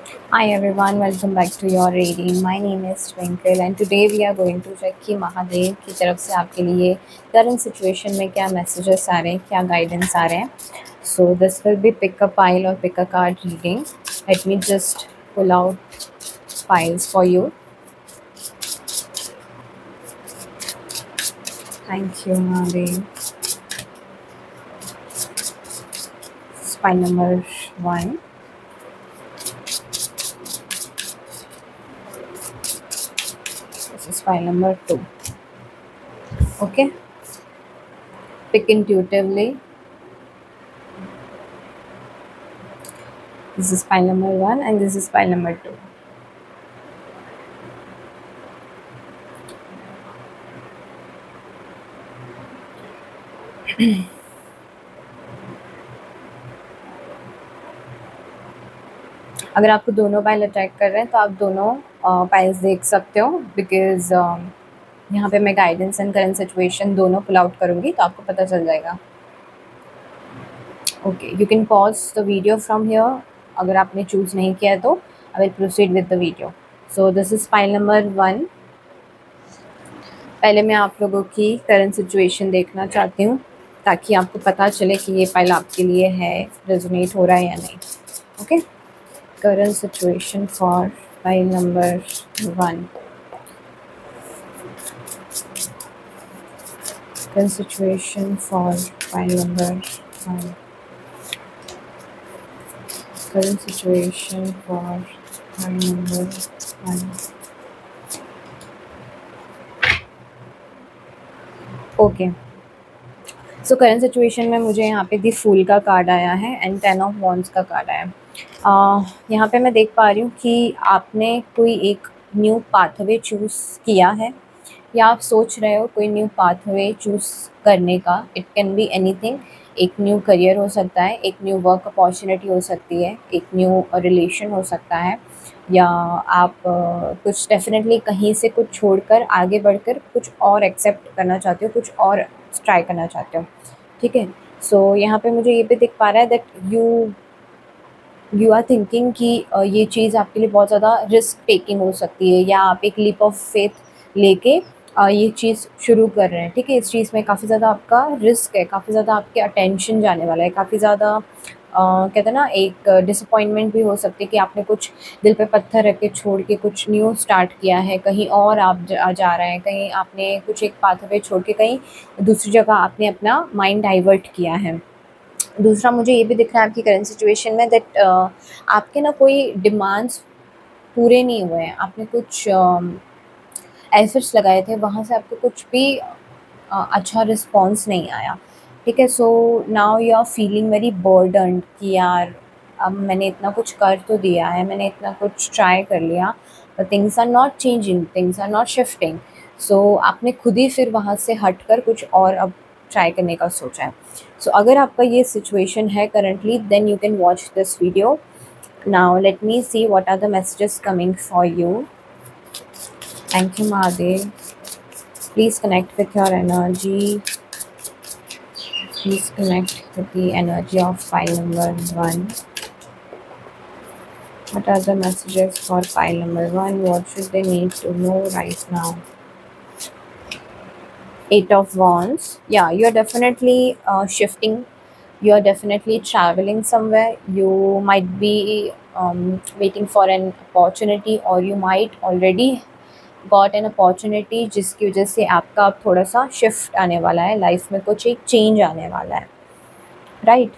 Hi everyone, welcome back to your reading. My name is Twinkle and today we are going to check कि महादेव की तरफ से आपके लिए current situation में क्या messages आ रहे हैं, क्या guidance आ रहे हैं. So this will be pick a pile or pick a card reading. Let me just pull out piles for you. Thank you, Mahadev. Pile number 1. This is pile number 2. Okay. Pick intuitively. This is pile number 1 and this is pile number 2. अगर आपको दोनों pile attack कर रहे हैं तो आप दोनों piles देख सकते हो बिकॉज यहाँ पे मैं गाइडेंस एंड करंट सिचुएशन दोनों पुल आउट करूँगी तो आपको पता चल जाएगा. Okay, you can pause the video from here. अगर आपने चूज़ नहीं किया है तो I will proceed with the video. So this is pile number 1. पहले मैं आप लोगों की करंट सिचुएशन देखना चाहती हूँ ताकि आपको पता चले कि ये पाइल आपके लिए है, रेजोनेट हो रहा है या नहीं. Okay, current situation for pile number 1. Current situation for pile number 1. Current situation for pile number 1. Okay. So current situation में मुझे यहाँ पे दी फूल का कार्ड आया है एंड 10 ऑफ वॉन्ड्स का कार्ड आया है. यहाँ पे मैं देख पा रही हूँ कि आपने कोई एक न्यू पाथवे चूज़ किया है या आप सोच रहे हो कोई न्यू पाथवे चूज़ करने का. It can be anything. एक न्यू करियर हो सकता है, एक न्यू वर्क अपॉर्चुनिटी हो सकती है, एक न्यू रिलेशन हो सकता है, या आप कुछ डेफिनेटली कहीं से कुछ छोड़कर आगे बढ़कर कुछ और एक्सेप्ट करना चाहते हो, कुछ और ट्राई करना चाहते हो. ठीक है. सो यहाँ पे मुझे ये भी दिख पा रहा है दैट यू आर थिंकिंग कि ये चीज़ आपके लिए बहुत ज़्यादा रिस्क टेकिंग हो सकती है या आप एक लीप ऑफ फेथ लेके ये चीज़ शुरू कर रहे हैं. ठीक है. इस चीज़ में काफ़ी ज़्यादा आपका रिस्क है, काफ़ी ज़्यादा आपके अटेंशन जाने वाला है, काफ़ी ज़्यादा कहते हैं ना एक डिसअपॉइंटमेंट भी हो सकती है कि आपने कुछ दिल पे पत्थर रख के छोड़ के कुछ न्यू स्टार्ट किया है, कहीं और आप जा रहे हैं, कहीं आपने कुछ एक पाथवे छोड़ के कहीं दूसरी जगह आपने अपना माइंड डाइवर्ट किया है. दूसरा मुझे ये भी दिख रहा है आपकी करंट सिचुएशन में दैट आपके ना कोई डिमांड्स पूरे नहीं हुए हैं. आपने कुछ एफर्ट्स लगाए थे, वहाँ से आपको कुछ भी अच्छा रिस्पॉन्स नहीं आया. ठीक है. So now you are feeling very burdened कि यार अब मैंने इतना कुछ कर तो दिया है, मैंने इतना कुछ ट्राई कर लिया, but things are not changing, things are not shifting. So आपने खुद ही फिर वहाँ से हट कर कुछ और अब ट्राई करने का सोचा है. सो अगर आपका ये सिचुएशन है currently then you can watch this video. Now let me see what are the messages coming for you. Thank you Mahadev. Please connect with your energy. Please connect with the energy of pile number 1. What are the messages for pile number 1? What should they need to know right now? 8 of Wands. Yeah, you're definitely shifting. You're definitely traveling somewhere. You might be waiting for an opportunity, or you might already got an opportunity जिसकी वजह से आपका अब थोड़ा सा shift आने वाला है, लाइफ में कुछ एक चेंज आने वाला है. Right.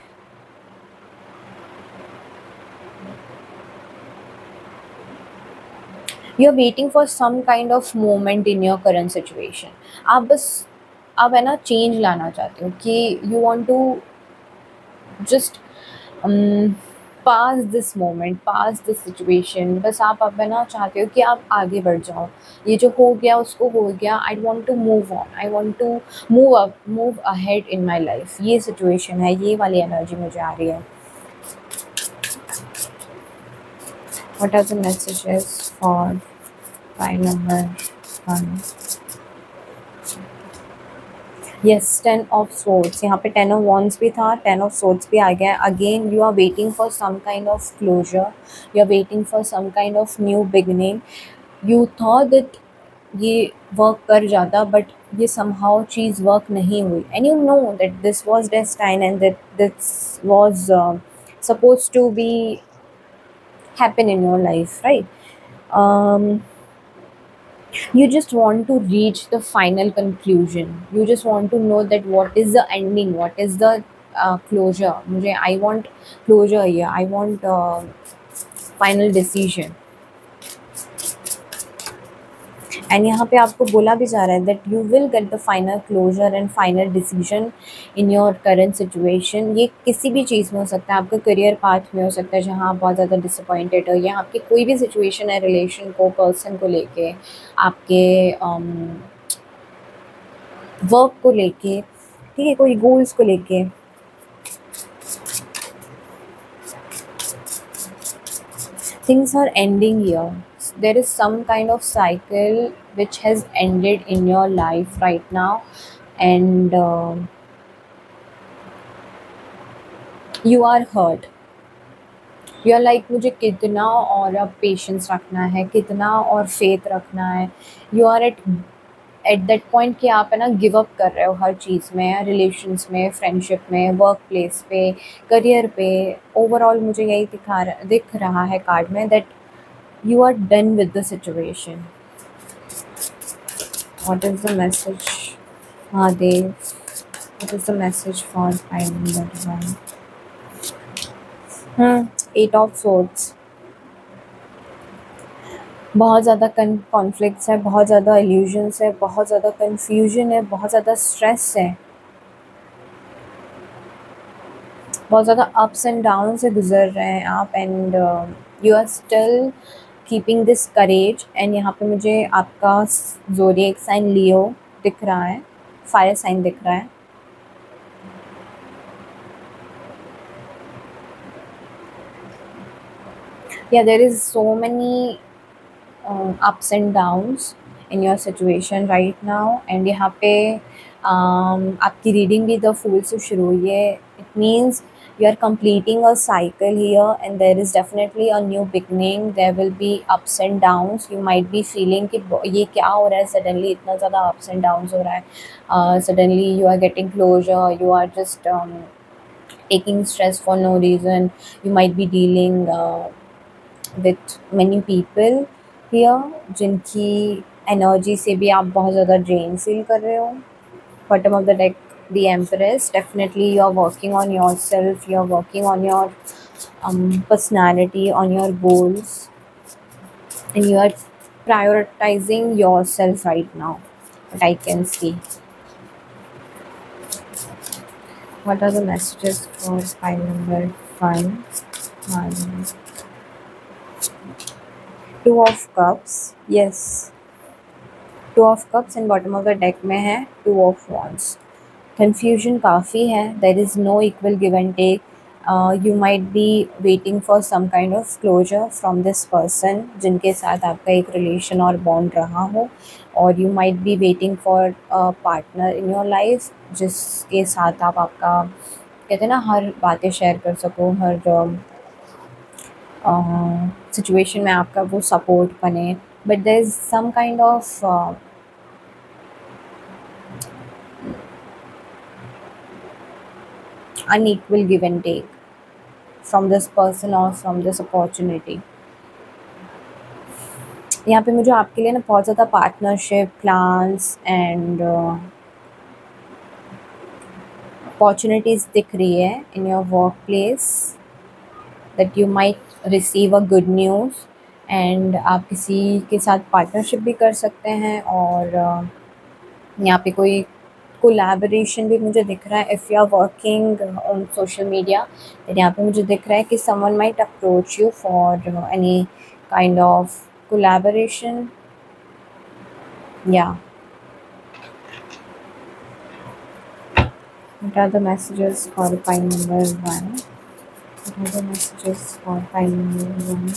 You are waiting for some kind of moment in your current situation. आप है ना चेंज लाना चाहते हो कि you want to just pass this moment, pass this situation. बस आप अब है ना चाहते हो कि आप आगे बढ़ जाओ. ये जो हो गया उसको हो गया. I want to move on, I want to move ahead in my life. ये सिचुएशन है, ये वाली एनर्जी मुझे आ रही है. What are the messages for pile number 1? Yes, 10 of swords. यहाँ पे 10 ऑफ वॉन्ड्स भी था, 10 ऑफ सोर्ड्स भी आ गया. Again you are waiting for some kind of closure. You are waiting for some kind of new beginning. You thought that ये work कर जाता, बट ये समहाउ चीज़ वर्क नहीं हुई, and you know that this was destine and that this was suppose to be happen in your life, right? You just want to reach the final conclusion. You just want to know that what is the ending, what is the closure. मुझे I want closure here. I want final decision. And यहाँ पे आपको बोला भी जा रहा है that you will get the final closer and final decision in your current situation. ये किसी भी चीज़ में हो सकता है, आपका करियर पाथ में हो सकता है जहाँ आप बहुत ज़्यादा डिसअपॉइंटेड हो, या आपकी कोई भी सिचुएशन है रिलेशन को, पर्सन को लेके, आपके वर्क को लेके, ठीक है, कोई गोल्स को लेके. Things are ending here. There is some kind of cycle which has ended in your life right now, and you are hurt. You are like मुझे कितना और अब पेशेंस रखना है, कितना और फेथ रखना है. You are at that point कि आप है ना गिव अप कर रहे हो हर चीज़ में, रिलेशंस में, फ्रेंडशिप में, वर्क प्लेस पे, करियर पे. ओवरऑल मुझे यही दिख रहा है कार्ड में that you are done with the situation. What is the message, Mahadev? What is the message for finding that one? Eight of Swords. बहुत ज़्यादा कॉन्फ्लिक्ट्स है, बहुत ज़्यादा इल्यूजन्स है, बहुत ज़्यादा कन्फ्यूजन है, बहुत ज़्यादा स्ट्रेस है, बहुत ज़्यादा अप्स एंड डाउन से गुजर रहे हैं आप. And you are still keeping this courage. And यहाँ पे मुझे आपका ज़ोडिएक साइन लियो दिख रहा है, फायर साइन दिख रहा है. या there is so many ups and downs in your situation right now. And यहाँ पे आपकी रीडिंग भी द फूल से शुरू हुई है. It means you are completing a cycle here, and there is definitely a new beginning. There will be ups and downs. You might be feeling कि ये क्या हो रहा है, suddenly इतना ज़्यादा ups and downs हो रहा है. Suddenly you are getting closure, you are just taking stress for no reason. You might be dealing with many people here जिनकी एनर्जी से भी आप बहुत ज़्यादा ड्रेन फील कर रहे हो. Bottom of the deck, the Empress. Definitely you are working on yourself, you are working on your personality, on your goals, and you are prioritizing yourself right now, what I can see. What are the messages for file number 5? Two of Cups. Yes, Two of Cups and bottom of the deck में है Two of Wands. Confusion काफ़ी है. There is no equal give and take. You might be waiting for some kind of closure from this person जिनके साथ आपका एक relation और bond रहा हो, और you might be waiting for a partner in your life जिसके साथ आप आपका कहते हैं ना हर बातें शेयर कर सको, हर सिचुएशन में आपका वो सपोर्ट बने. But there is some kind of unequal give and take from this person or from this opportunity. यहाँ पे मुझे आपके लिए ना बहुत ज़्यादा पार्टनरशिप प्लान्स एंड अपॉर्चुनिटीज़ दिख रही है in your work place, that you might receive a good news. And आप किसी के साथ पार्टनरशिप भी कर सकते हैं, और यहाँ पे कोई कोलैबोरेशन भी मुझे दिख रहा है. If you are working on social media, तो यहाँ पे मुझे दिख रहा है कि someone might approach you for any kind of collaboration. या what are the messages for file number 1? What are the messages for file number 1?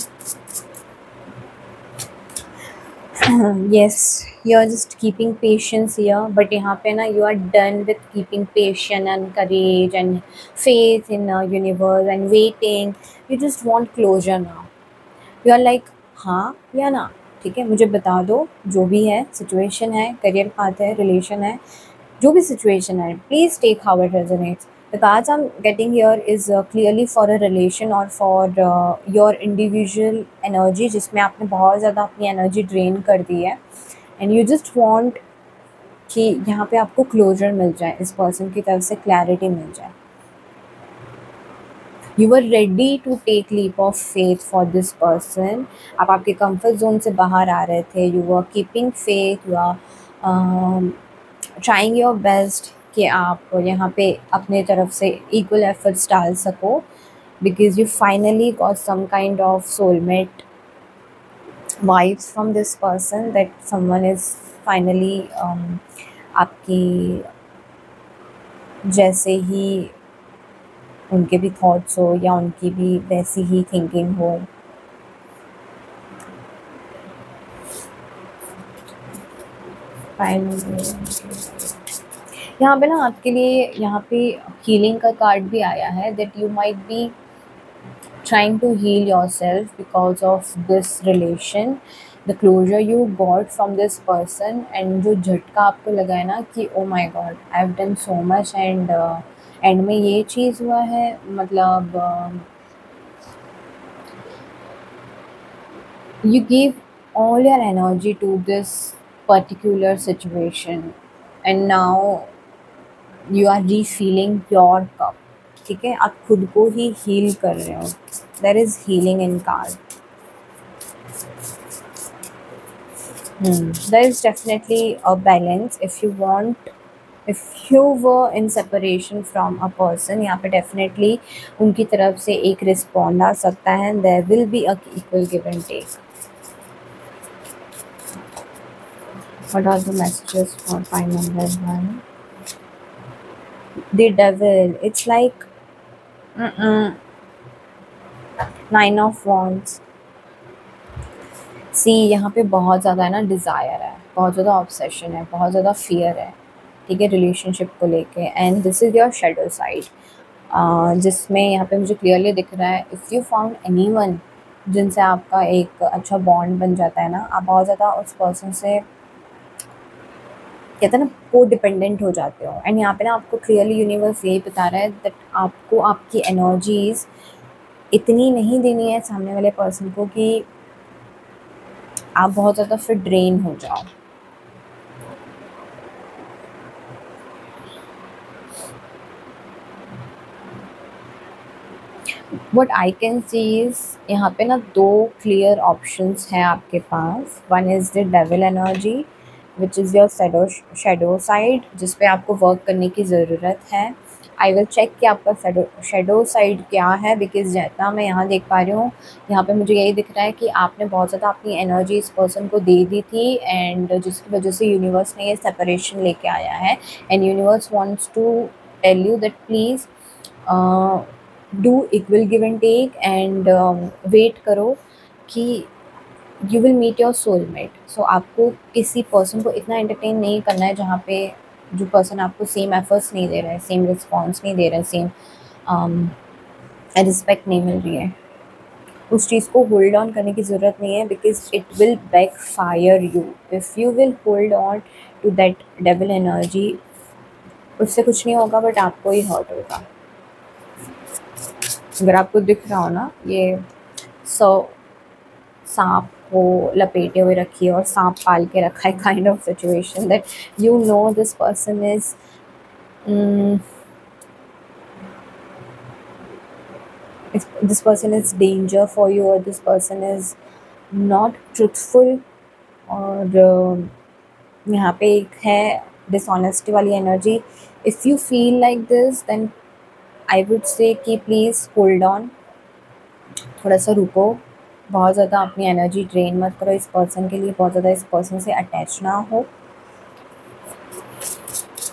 Yes, you are just keeping patience here, but यहाँ पे ना you are done with keeping patience and courage and faith in universe and waiting. You just want closure now. You are like हाँ या ना, ठीक है, मुझे बता दो, जो भी है सिचुएशन है, करियर पाथ है, रिलेशन है, जो भी सिचुएशन है, please take how it resonates. The cards I'm getting here is clearly for a relation or for your individual energy, जिसमें आपने बहुत ज़्यादा अपनी एनर्जी ड्रेन कर दी है एंड यू जस्ट वांट कि यहाँ पे आपको क्लोजर मिल जाए, इस पर्सन की तरफ से क्लैरिटी मिल जाए. You are ready to take leap of faith for this person. आप आपके कंफर्ट जोन से बाहर आ रहे थे, you are keeping faith, you are trying your best कि आप यहाँ पे अपने तरफ से इक्वल एफर्ट्स डाल सको, because you finally got some kind of soulmate vibes from this person, that someone is finally आपकी जैसे ही उनके भी थॉट्स हो या उनकी भी वैसी ही थिंकिंग हो. यहाँ पे ना आपके लिए यहाँ पे हीलिंग का कार्ड भी आया है, that you might B trying to heal yourself because of this relation, the closure you got from this person, and जो झटका आपको लगा है ना कि oh my god I've done so much and and में ये चीज़ हुआ है, मतलब you give all your energy to this particular situation and now you are refilling your cup. ठीक है, आप खुद को ही हील कर रहे हो. There is healing in card. There is definitely a balance. If you were in separation from a person, यहाँ पे डेफिनेटली उनकी तरफ से एक रिस्पॉन्ड आ सकता है. There will be a equal give and take. What are the messages for nine number 1? The devil, it's like nine of wands. See यहाँ पे बहुत ज़्यादा है ना डिज़ायर है, बहुत ज़्यादा ऑब्सेशन है, बहुत ज़्यादा फियर है, ठीक है, रिलेशनशिप को लेके. And this is your shadow side, जिसमें यहाँ पे मुझे क्लियरली दिख रहा है इफ़ यू फाउंड एनीवन जिनसे आपका एक अच्छा बॉन्ड बन जाता है ना, आप बहुत ज़्यादा उस पर्सन से कहते हैं ना को डिपेंडेंट हो जाते हो. एंड यहाँ पे ना आपको क्लियरली यूनिवर्स यही बता रहा है दैट आपको आपकी एनर्जीज इतनी नहीं देनी है सामने वाले पर्सन को कि आप बहुत ज़्यादा फिर ड्रेन हो जाओ. What I can see is यहाँ पे ना दो क्लियर ऑप्शंस हैं आपके पास. One is the devil energy which is your shadow side, जिस पे आपको वर्क करने की ज़रूरत है. आई विल चेक कि आपका शेडो साइड क्या है, बिकॉज जितना मैं यहाँ देख पा रही हूँ, यहाँ पे मुझे यही दिख रहा है कि आपने बहुत ज़्यादा अपनी एनर्जी इस पर्सन को दे दी थी एंड जिसकी वजह से यूनिवर्स ने ये सेपरेशन लेके आया है. And universe wants to tell you that please do equal give and take and wait करो कि you will meet your soulmate. So आपको किसी पर्सन को इतना एंटरटेन नहीं करना है जहाँ पे जो पर्सन आपको सेम एफर्ट्स नहीं दे रहा है, सेम रिस्पॉन्स नहीं दे रहा है, सेम रिस्पेक्ट नहीं मिल रही है. उस चीज़ को होल्ड ऑन करने की ज़रूरत नहीं है, because it will back fire you if you will hold on to that devil energy. उससे कुछ नहीं होगा बट आपको ही हर्ट होगा. अगर आपको दिख रहा हो ना ये सांप को लपेटे हुए रखी है और सांप पाल के रखा है, kind of situation that you know this person is this person is danger for you or this person is not truthful. और यहाँ पे एक है डिसऑनेस्टी वाली energy. If you feel like this then I would say कि please hold on, थोड़ा सा रुको, बहुत ज़्यादा अपनी एनर्जी ड्रेन मत करो इस पर्सन के लिए, बहुत ज़्यादा इस पर्सन से अटैच ना हो.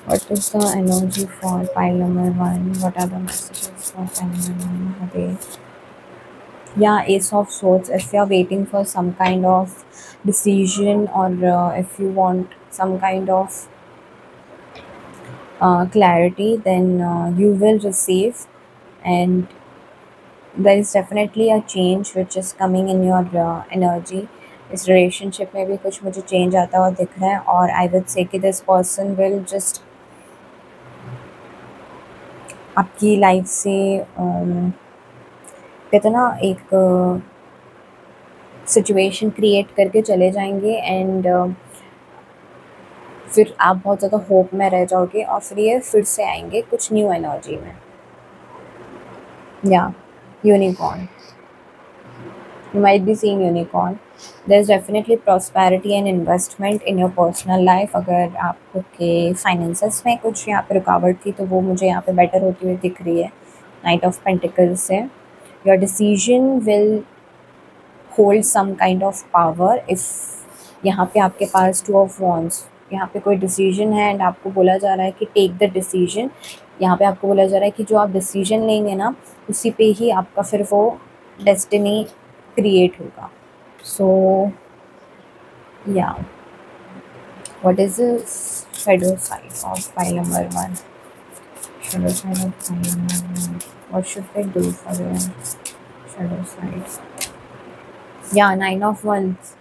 What is the energy for pile number 1? What are the messages for pile number 1? Okay. Yeah, Ace of Swords. If you are waiting for some kind of decision or if you want some kind of clarity, then you will receive. And there is definitely a change which is coming in your energy. इस relationship में भी कुछ मुझे change आता हुआ दिख रहा है, और आई वुड से कि दिस पर्सन विल जस्ट आपकी लाइफ से कहते हैं ना, एक सिचुएशन क्रिएट करके चले जाएंगे, एंड फिर आप बहुत ज़्यादा होप में रह जाओगे, और फिर ये फिर से आएंगे कुछ न्यू एनर्जी में। या unicorn, you might be seeing unicorn. There's definitely prosperity and investment in your personal life। अगर आपके फाइनेंसेस में कुछ यहाँ पे रुकावट थी, तो वो मुझे यहाँ पे बेटर होती हुई दिख रही है नाइट ऑफ पेंटिकल्स से। Your decision will hold some kind of power. If यहाँ पे आपके पास टू ऑफ वॉन्ड्स, यहाँ पे कोई डिसीजन है एंड आपको बोला जा रहा है कि टेक द डिसीजन। यहाँ पे आपको बोला जा रहा है कि जो आप डिसीजन लेंगे ना, उसी पे ही आपका फिर वो डेस्टिनी क्रिएट होगा। सो या what is the shadow side of pile number 1? Shadow side of pile number 1, what should they do for the shadow side? या 9 of wands,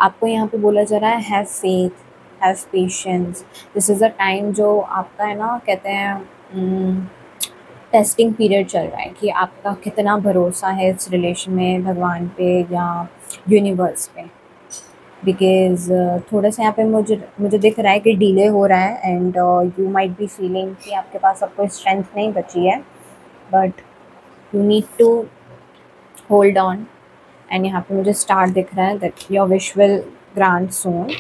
आपको यहाँ पे बोला जा रहा है have faith, have patience. This is a time जो आपका है ना, कहते हैं टेस्टिंग पीरियड चल रहा है कि आपका कितना भरोसा है इस रिलेशन में, भगवान पे या यूनिवर्स पे। बिकॉज थोड़ा सा यहाँ पे मुझे दिख रहा है कि डिले हो रहा है, and you might be feeling कि आपके पास अब कोई स्ट्रेंथ नहीं बची है, but you need to hold on. And यहाँ पे मुझे स्टार दिख रहा है that your wish will grant soon.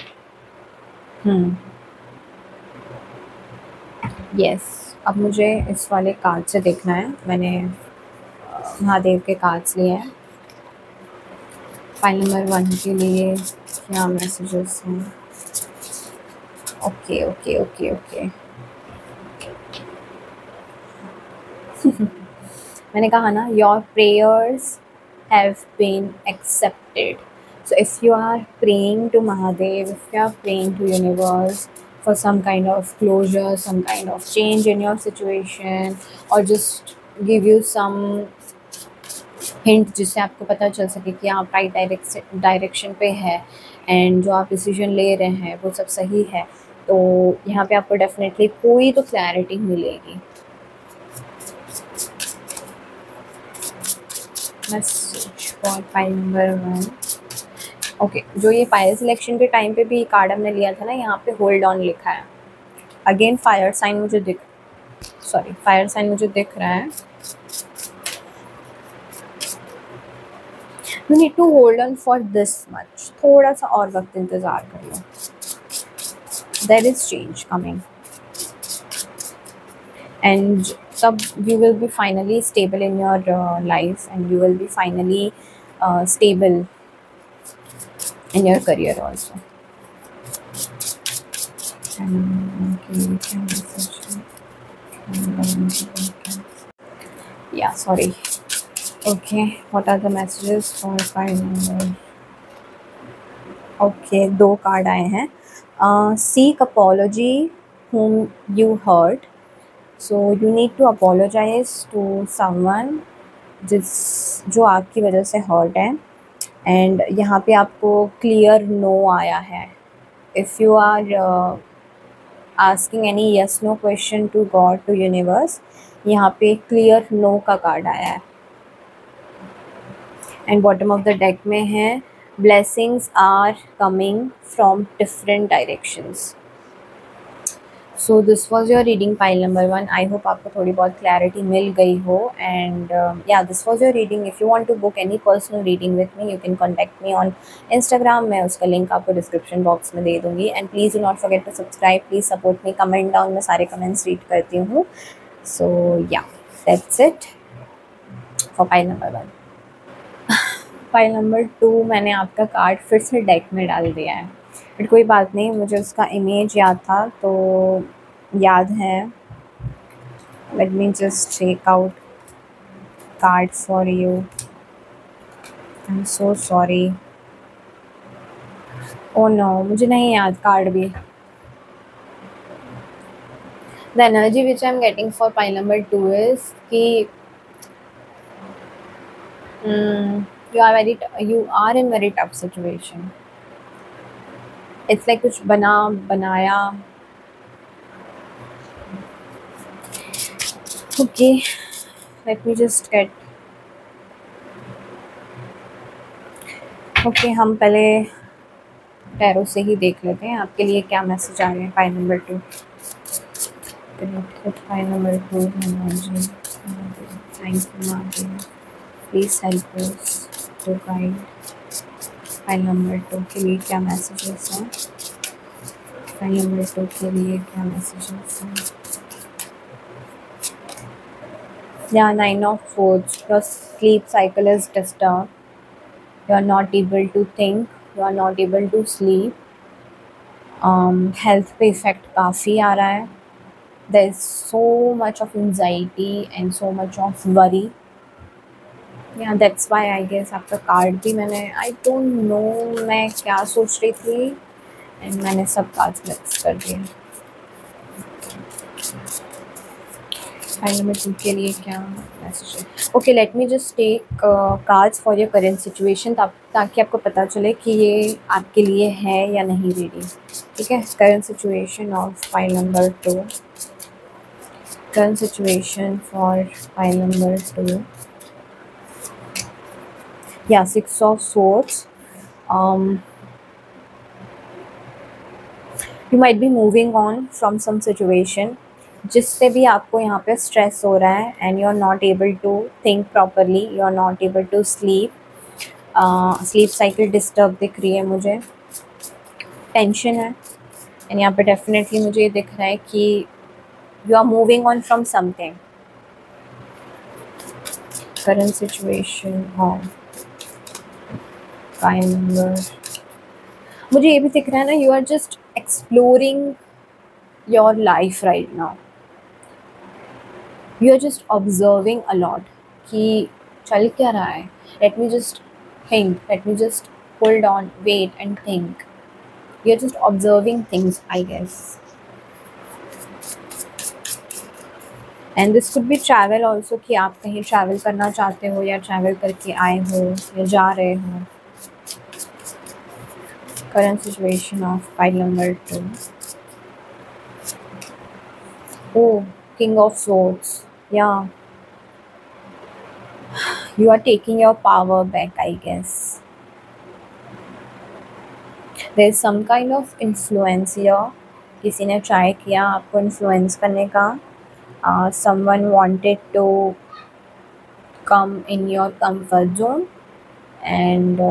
Yes, अब मुझे इस वाले कार्ड से देखना है। मैंने महादेव के कार्ड्स लिए हैं। फाइल नंबर 1 के लिए क्या मैसेजेस हैं? ओके ओके ओके ओके मैंने कहा ना, your prayers have been accepted. So if you are praying to Mahadev, if you are praying to universe for some kind of closure, some kind of change in your situation, or just give you some hint जिससे आपको पता चल सके कि आप right direction पे है, and जो आप डिसीजन ले रहे हैं वो सब सही है, तो यहाँ पे आपको डेफिनेटली कोई तो क्लैरिटी मिलेगी। Message for file number 1। Okay, जो ये फायर सिलेक्शन के टाइम पे भी कार्ड हमने लिया था ना, यहाँ पे होल्ड ऑन लिखा है। अगेन फायर साइन मुझे दिख रहा है। You need to hold on for this much, थोड़ा सा और वक्त इंतज़ार कर लो। There is change coming, and तब you will be finally stable in your life, and you will be finally stable in your career also. Yeah, sorry. Okay, what are the messages for file number? Okay, 2 card आए हैं। Seek apology whom you hurt. So you need to apologize to someone जो आपकी वजह से hurt है, and यहाँ पे आपको क्लियर नो आया है। If you are asking any yes no question to God, to universe, यहाँ पे क्लियर नो का कार्ड आया है। And bottom of the deck में है blessings are coming from different directions. So this was your reading pile number 1। I hope आपको थोड़ी बहुत क्लैरिटी मिल गई हो, and yeah this was your reading. If you want to book any personal reading with me, you can contact me on Instagram. मैं उसका link आपको description box में दे दूँगी। And please do not forget to subscribe, please support me, comment down, मैं सारे comments read करती हूँ। So yeah that's it for pile number 1। File number 2 मैंने आपका कार्ड फिर से डेक में डाल दिया है, बट कोई बात नहीं, मुझे उसका इमेज याद था तो याद है। Let me just take out card for you. I am so sorry. Oh no, मुझे नहीं याद कार्ड भी। The energy which I am getting for pile number 2 is कि You are in very tough situation. It's like कुछ बनाया. Okay, let me just get. Okay, हम पहले tarot से ही देख लेते हैं आपके लिए क्या मैसेज आ रहे हैं. Pile number 2. Pile number 2. Thank you Mahadev. Please help us to guide. Pile number 2 के लिए क्या मैसेजेस हैं. पाइल नंबर 2 के लिए क्या मैसेजेस हैं. Yeah, 9 of Swords. Your sleep cycle is disturbed. You are not able to think. You are not able to sleep. Health पे effect काफ़ी आ रहा है. There is so much of anxiety and so much of worry. Yeah, that's why I guess आपका card भी मैंने I don't know मैं क्या सोच रही थी and मैंने सब कार्ड्स मिक्स कर दिए. फाइल नंबर 2 के लिए क्या मैसेज है. Okay, let me just take cards for your current situation ताकि आपको पता चले कि ये आपके लिए है या नहीं रेडी. ठीक है. Current situation of file number 2. Current situation for file number 2. या 6 of Swords. You might be moving on from some situation जिससे भी आपको यहाँ पे स्ट्रेस हो रहा है and you are not able to think properly. You are not able to sleep. Sleep cycle disturb दिख रही है मुझे. टेंशन है एंड यहाँ पे डेफिनेटली मुझे ये दिख रहा है कि you are moving on from something. Current situation of file number. मुझे ये भी दिख रहा है ना, you are just exploring your life right now. You are just observing a lot कि चल क्या रहा है. Let me just think. Let me just hold on, wait and think. You are just observing things I guess. And this could be travel also कि आप कहीं travel करना चाहते हो या ट्रैवल करके आए हो या जा रहे हो. Current situation of file number 2. Oh, King of Swords. Yeah. You are taking your power back, I guess. There is some kind of influence here. किसी ने ट्राई किया आपको इन्फ्लुएंस करने का. Someone wanted to come in your comfort zone and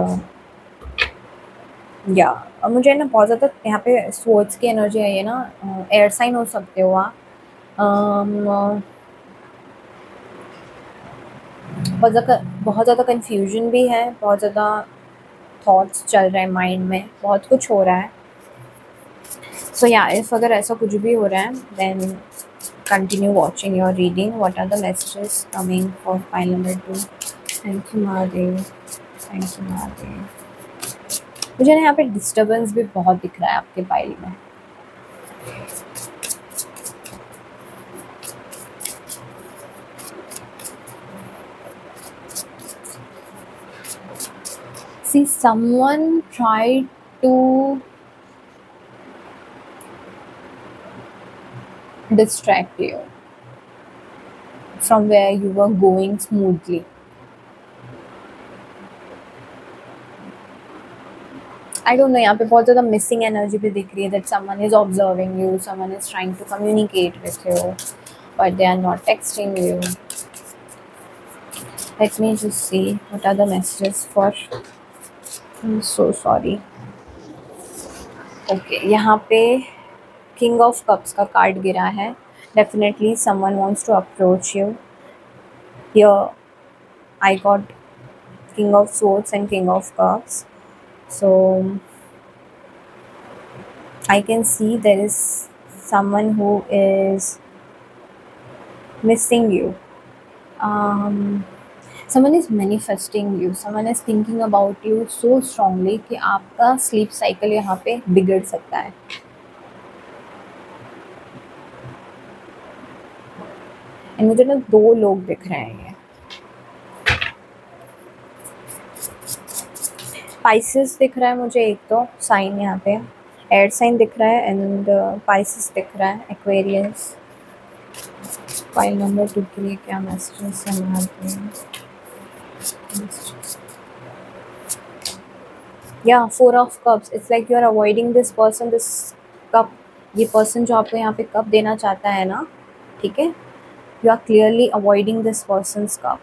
या मुझे ना बहुत ज़्यादा यहाँ पे स्वर्ड्स की एनर्जी आई है ना. एयर साइन हो सकते हो आप. बहुत ज़्यादा कन्फ्यूजन भी है. बहुत ज़्यादा थॉट्स चल रहे हैं माइंड में. बहुत कुछ हो रहा है. सो या इफ़ अगर ऐसा कुछ भी हो रहा है then continue watching your reading. What are the messages coming for file number 2. Thank you Mahadev. Thank you Mahadev. मुझे ना यहाँ पे डिस्टर्बेंस भी बहुत दिख रहा है आपके फाइल में. See, someone tried to distract you from where you were going smoothly. I don't know, यहाँ पे बहुत ज़्यादा मिसिंग एनर्जी भी दिख रही है. That someone is observing you. Someone is trying to communicate with you but they are not texting you. Let me just see what are the messages for. I am so sorry. Okay, यहाँ पे king of cups का card गिरा है. Definitely someone wants to approach you. Here I got king of swords and king of cups. So I can see there is someone who is missing you. Someone is manifesting you. Someone is thinking about you so strongly कि आपका sleep cycle यहाँ पे बिगड़ सकता है. And मुझे ना 2 लोग दिख रहे हैं. स्पाइसेस दिख रहा है मुझे, एक तो साइन यहाँ पे एयर साइन दिख रहा है, एंड पाइसेस दिख रहा है, एक्वेरियस। फाइल नंबर 2 के लिए क्या मैसेजेस हैं यहाँ पे? या 4 of cups, it's like you are avoiding this person, this cup. ये पर्सन जो आपको यहाँ पे कप देना चाहता है ना, ठीक है, you are clearly avoiding this person's cup,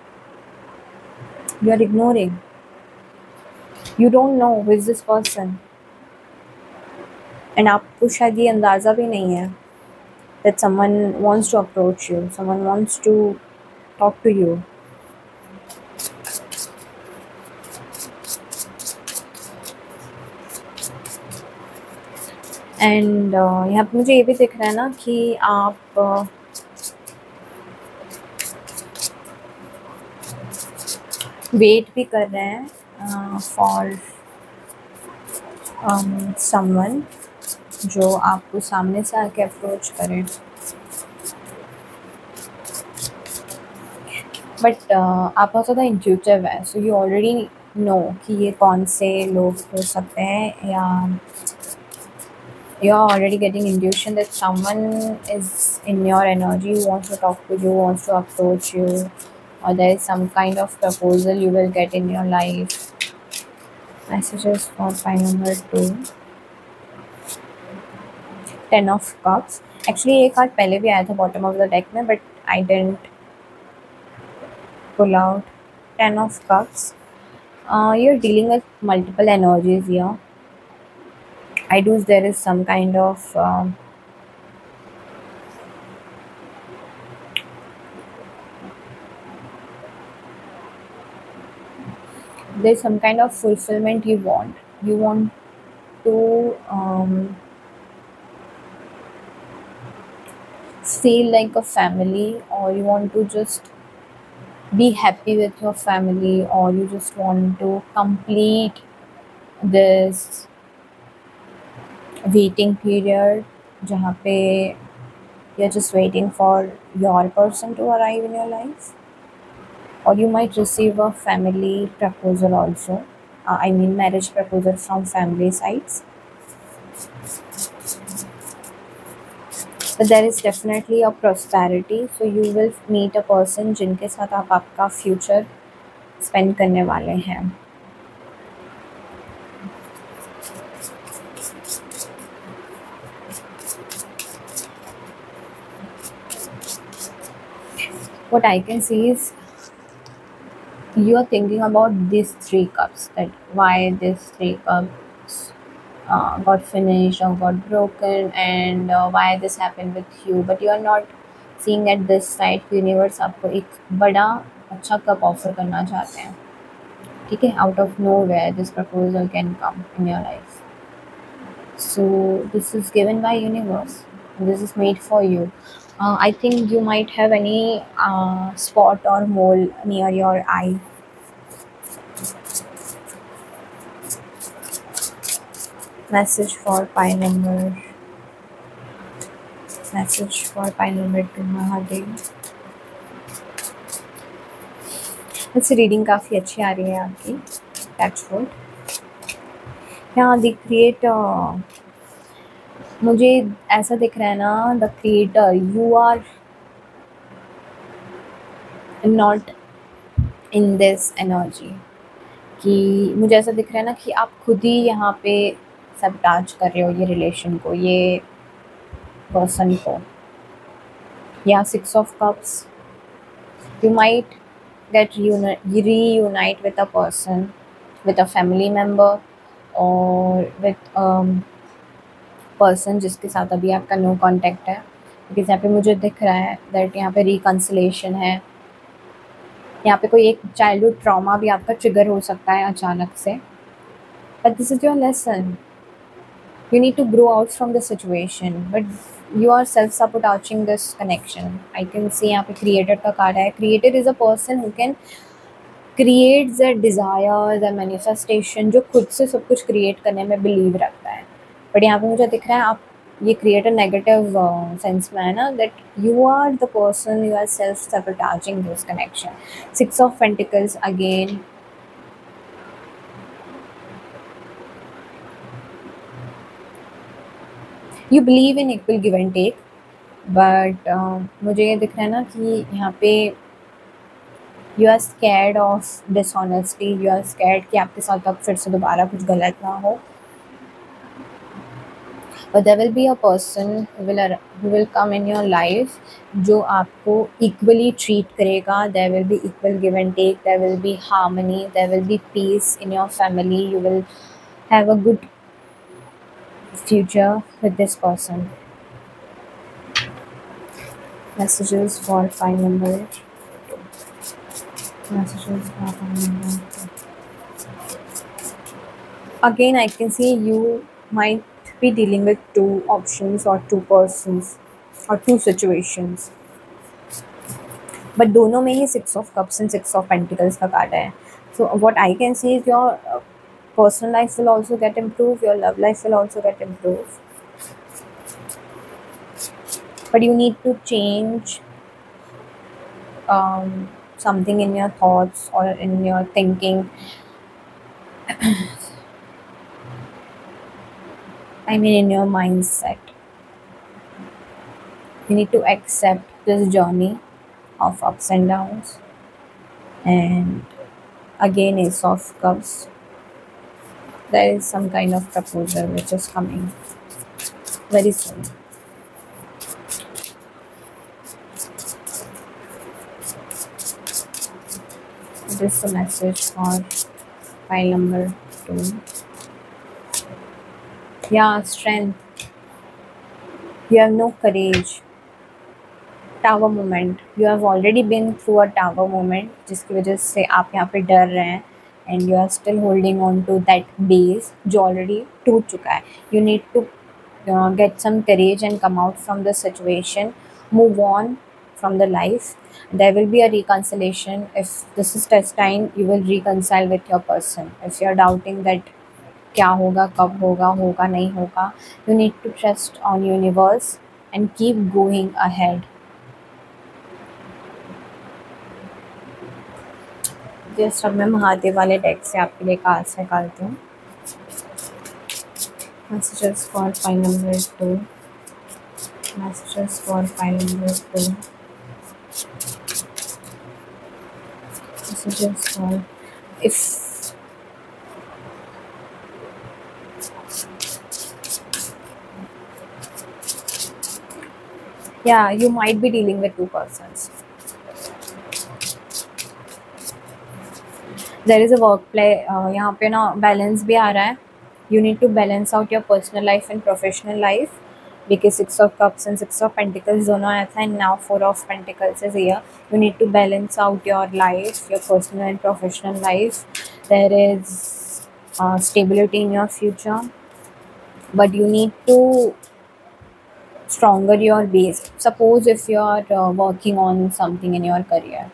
you are ignoring, you don't know who is this person, and आपको शायद ये अंदाज़ा भी नहीं है that someone wants to approach you, someone wants to talk to you. And यहाँ पे मुझे ये भी दिख रहा है ना कि आप वेट भी कर रहे हैं फॉर समवन जो आपको सामने से आके अप्रोच करे, बट आप बहुत ज़्यादा इंट्यूटिव है, सो यू ऑलरेडी नो कि ये कौन से लोग हो सकते हैं, या you are already getting intuition that someone is in your energy who wants to talk to you, wants to approach you, or there is some kind of proposal you will get in your life. Messages for file number 2. 10 of cups. Actually ये card पहले भी आया था bottom of the deck में, but I didn't pull out. 10 of cups. You're dealing with multiple energies here. I do, there is some kind of there's some kind of fulfillment you want. You want to feel like a family, or you want to just be happy with your family, or you just want to complete this waiting period जहाँ पे you're just waiting for your person to arrive in your life, or you might receive a family proposal also, I mean marriage proposal from family sides. But there is definitely a prosperity, so you will meet a person जिनके साथ आप आपका future spend करने वाले हैं. What I can see is you are thinking about these 3 cups, that why these 3 cups got finished or got broken, and why this happened with you, but you are not seeing at this side. Universe आपको एक बड़ा अच्छा cup offer करना चाहते हैं, ठीक है, out of nowhere this proposal can come in your life. So this is given by universe, this is made for you. I think you might have any spot or mole near your eye. Message for pile number 2, Mahadev. वैसे reading काफ़ी अच्छी आ रही है आपकी, touchwood. यहाँ the creator, मुझे ऐसा दिख रहा है ना, the creator, you are not in this energy, कि मुझे ऐसा दिख रहा है ना कि आप खुद ही यहाँ पे सबटाच कर रहे हो ये रिलेशन को, ये पर्सन को. या 6 of cups, you might get reunite with a person, with a family member, or with person जिसके साथ अभी आपका नो कांटेक्ट है. बिकॉज यहाँ पे मुझे दिख रहा है दैट यहाँ पे रिकन्सिलेशन है, यहाँ पे कोई एक चाइल्डहुड ट्रॉमा भी आपका ट्रिगर हो सकता है अचानक से. But this is your lesson, you need to grow out from the situation, but you are self-sabotaging this connection. I can see यहाँ पे creator का कार्ड है. Creator is a person who can create the desire, the manifestation, जो खुद से सब कुछ create करने में believe रखता है. but यहाँ पे मुझे दिख रहा है आप ये creator negative sense में है ना, that you are the person, you are self-sabotaging this connection. 6 of Pentacles again. You believe in equal give and take, but मुझे ये दिख रहा है ना कि यहाँ पे you are scared of dishonesty, you are scared कि आपके साथ अब फिर से दोबारा कुछ गलत ना हो। But there will be a person who will come in your life जो आपको equally treat करेगा. There will be equal give and take, there will be harmony, there will be peace in your family, you will have a good future with this person. Messages for file number 2. Messages for file number 2. Again, I can see you might be dealing with two options or two persons or two situations. But दोनों में ही 6 of cups and 6 of pentacles का card है. So what I can see is your personal life will also get improved, your love life will also get improved, but you need to change something in your thoughts or in your thinking. I mean in your mindset. You need to accept this journey of ups and downs. And again, Ace of Cups. There is some kind of proposal which is coming very soon. This is a message for file number 2. Yeah, strength. You have no courage. Tower moment. You have already been through a tower moment, जिसकी वजह से आप यहाँ पे डर रहे हैं, and you are still holding on to that base जो already टूट चुका है. You need to get some courage and come out from the situation, move on from the life. There will be a reconciliation. If this is test time, you will reconcile with your person. If you are doubting that क्या होगा, कब होगा, होगा नहीं होगा, you need to trust on universe and keep going ahead. Just अब मैं महादेव वाले डेक से आपके लिए कार्ड्स निकालती हूँ. Messages for file number 2. Messages for file number 2. Messages for if yeah, you might be dealing with two persons. There is a work play. यहाँ पे ना बैलेंस भी आ रहा है. You need to balance out your personal life and professional life, because 6 of Cups and 6 of Pentacles दोनों आया था, and now 4 of Pentacles is here. You need to balance out your life, your personal and professional life. There is stability in your future, but you need to stronger your base. Suppose if you are working on something in your career,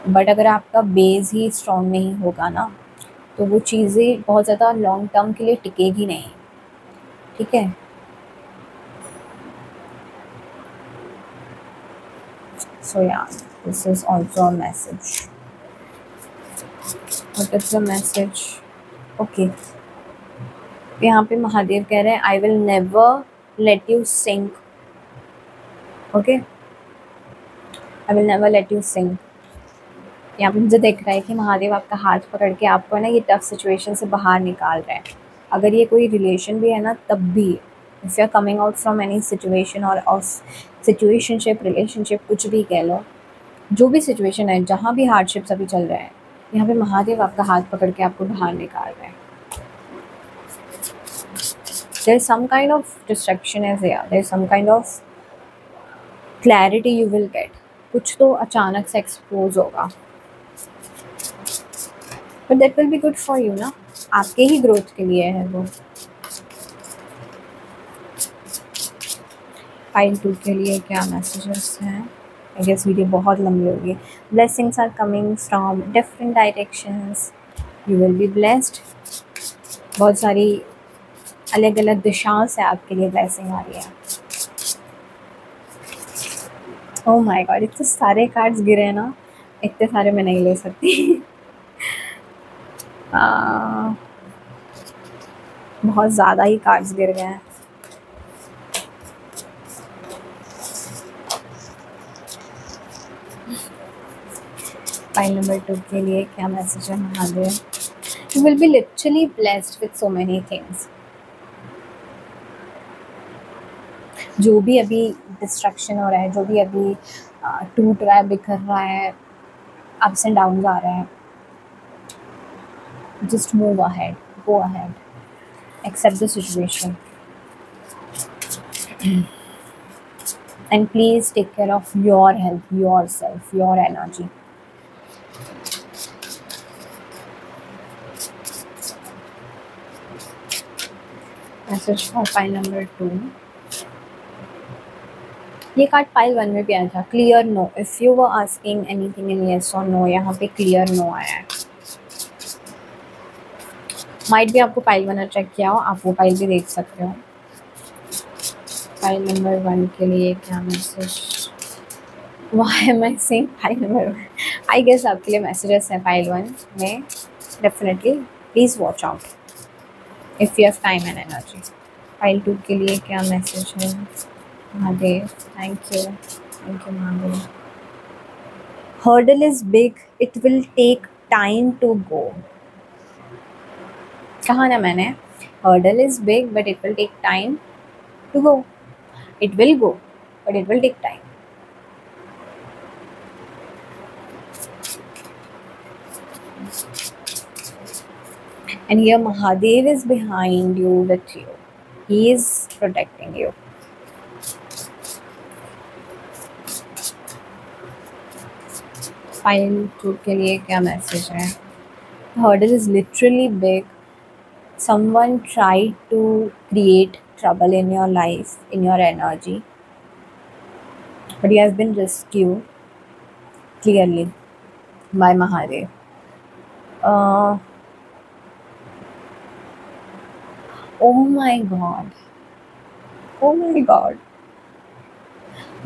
but अगर आपका base ही strong नहीं होगा ना, तो वो चीज़ें बहुत ज़्यादा लॉन्ग टर्म के लिए टिकेगी नहीं. ठीक है. So yeah this is also a message. What is the message? Okay, यहाँ पे महादेव कह रहे हैं I will never let you sink. Okay, I will never let you sink. यहाँ पे मुझे दिख रहा है कि महादेव आपका हाथ पकड़ के आपको है ना ये टफ सिचुएशन से बाहर निकाल रहे हैं. अगर ये कोई रिलेशन भी है ना, तब भी if you are coming out from any situation और ऑफ सिचुएशनशिप, रिलेशनशिप, कुछ भी कह लो, जो भी सिचुएशन है, जहाँ भी हार्डशिप्स अभी चल रहे हैं, यहाँ पे महादेव आपका हाथ पकड़ के आपको बाहर निकाल रहे हैं. There is some kind of distraction is here, there is some kind of clarity you will get. कुछ तो अचानक से एक्सपोज होगा, but that will be good for you ना, आपके ही ग्रोथ के लिए है वो. फाइल 2 के लिए क्या मैसेजेस हैं? आई गेस वीडियो बहुत लंबी होगी. Blessings are coming from different directions. You will be blessed. बहुत सारी अलग अलग दिशाओं से आपके लिए ब्लेसिंग आ रही है. ओह माय गॉड, इतने सारे कार्ड्स गिरे हैं ना, इतने सारे मैं नहीं ले सकती. बहुत ज़्यादा ही कार्ड्स गिर गए हैं. फाइल नंबर 2 के लिए क्या मैसेज है Mahadev? You will B literally blessed with so many things. जो भी अभी डिस्ट्रक्शन हो रहा है, जो भी अभी टूट रहा है, बिखर रहा है, अप्स एंड डाउन्स आ रहे हैं, just move ahead, go ahead, accept the situation, and please take care of your health, yourself, your energy. Message for file number 2. ये कार्ड फाइल 1 में भी आया था, clear no. If you were asking anything in yes और no, यहाँ पे clear no आया है। माइट भी आपको फाइल 1 चेक किया हो, आप वो फाइल भी देख सकते हो। फाइल नंबर 1 के लिए क्या message? Why am I saying file number 1? I guess आपके लिए मैसेजेस हैं फाइल 1 में, definitely. Please watch out if you have time and energy. File 2 के लिए क्या मैसेज है Mahadev? Thank you Mahadev. Hurdle is big, it will take time to go. कहा ना मैंने, hurdle is big but it will take time to go. It will go but it will take time. And here Mahadev is behind you with you. He is protecting you. File 2 के लिए क्या message है? Hurdle is literally big. Someone tried to create trouble in your life, in your energy, but you have been rescued clearly by Mahadev. Oh my God. Oh my God.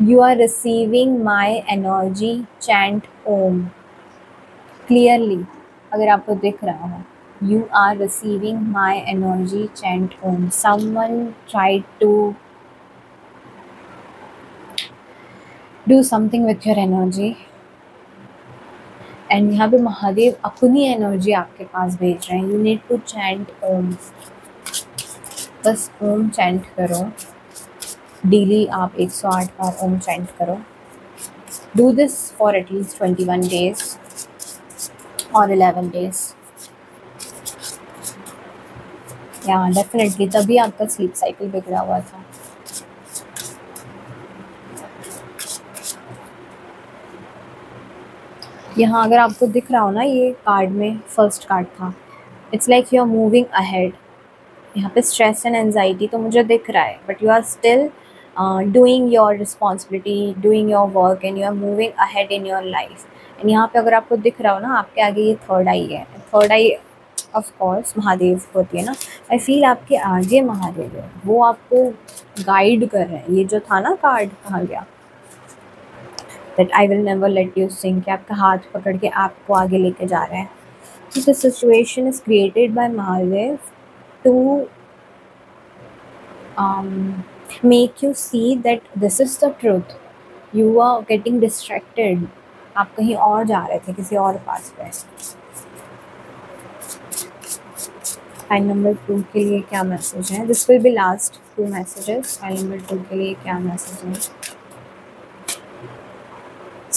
You are receiving my energy. Chant Om. Clearly, अगर आपको दिख रहा हो, you are receiving my energy. Chant Om. Someone tried to do something with your energy. And यहाँ पे महादेव अपनी energy आपके पास भेज रहे हैं. यू नीड टू चैंट ओम. बस ओम चैंट करो डेली. आप 108 बार ओम चैंट करो. Do this for at least 21 days और 11 days. या डेफिनेटली तभी आपका स्लीप साइकिल बिगड़ा हुआ था. यहाँ अगर आपको दिख रहा हो ना, ये कार्ड में फर्स्ट कार्ड था. It's like you are moving ahead. यहाँ पे स्ट्रेस एंड एनजाइटी तो मुझे दिख रहा है, but you are still doing your responsibility, doing your work and you are moving ahead in your life. And यहाँ पे अगर आपको दिख रहा हो ना, आपके आगे ये थर्ड आई है. Third I of course Mahadev होती है ना. आई फील आपके आगे महादेव है, वो आपको गाइड कर रहे हैं. ये जो था ना कार्ड, कहाँ गया? That I will never let you sink. कि आपका हाथ पकड़ के आपको आगे लेके जा रहे हैं. The situation is created by Mahadev to make you see that this is the truth. You are getting distracted. आप कहीं और जा रहे थे, किसी और पास पे. फाइल नंबर 2 के लिए क्या मैसेज है? This will be last 2 messages. File number 2 के लिए क्या मैसेज है?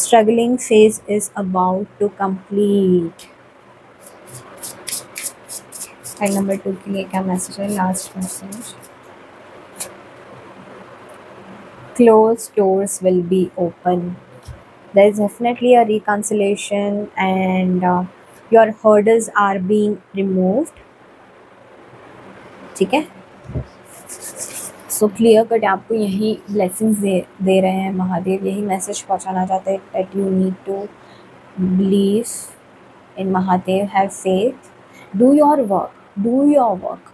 Struggling phase is about to complete. File number 2 के लिए क्या मैसेज है? Last message. Closed doors will be open. There is definitely a reconciliation and your hurdles are being removed. ठीक है. सो क्लियर कट आपको यही blessings दे रहे हैं महादेव. यही मैसेज पहुंचाना चाहते हैं that you need to believe in Mahadev, have faith, do your work.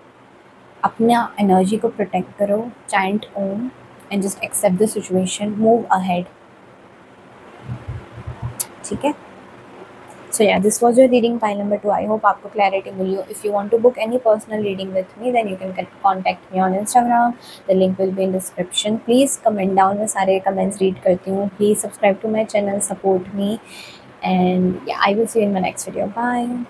अपना एनर्जी को प्रोटेक्ट करो. Chant Om and just accept the situation, move ahead. ठीक है. So yeah, this was your reading file number 2. I hope आपको clarity मिली हो. If you want to book any personal reading with me, then you can contact me on Instagram. The link will be in description. Please comment down. मैं सारे comments read करती हूँ. Please subscribe to my channel, support me, And yeah, I will see you in my next video. Bye.